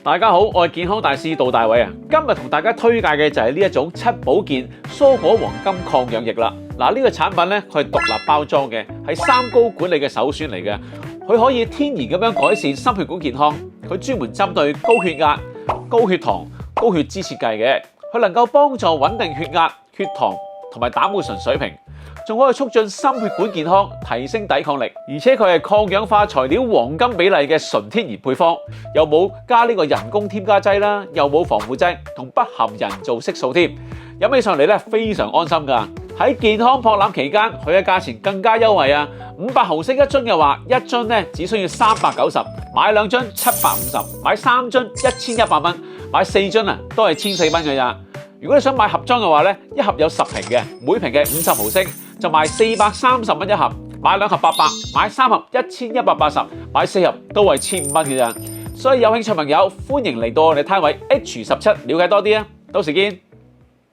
大家好，我係健康大使杜大偉啊！今日同大家推介嘅就係呢一種七保健蔬果黃金抗氧液啦。嗱，呢個產品咧，佢係獨立包裝嘅，係三高管理嘅首選嚟嘅。佢可以天然咁樣改善心血管健康，佢專門針對高血壓、高血糖、高血脂設計嘅。佢能夠幫助穩定血壓、血糖同埋膽固醇水平，仲可以促進心血管健康，提升抵抗力。而且佢係抗氧化材料黃金比例嘅純天然配方，又冇加呢個人工添加劑啦，又冇防腐劑同不含人造色素添。飲起上嚟咧非常安心㗎。喺健康博覽期間，佢嘅價錢更加優惠啊！500毫升一樽嘅話，一樽咧只需要390，買2樽750，買3樽1100蚊，買4樽啊都係1400蚊㗎咋。如果你想買盒裝嘅話咧，一盒有10瓶嘅，每瓶嘅50毫升就賣430蚊一盒，買2盒800，買3盒1180，買4盒都係1500蚊嘅咋。所以有興趣朋友歡迎嚟到我哋攤位 H17 了解多啲啊！到時見。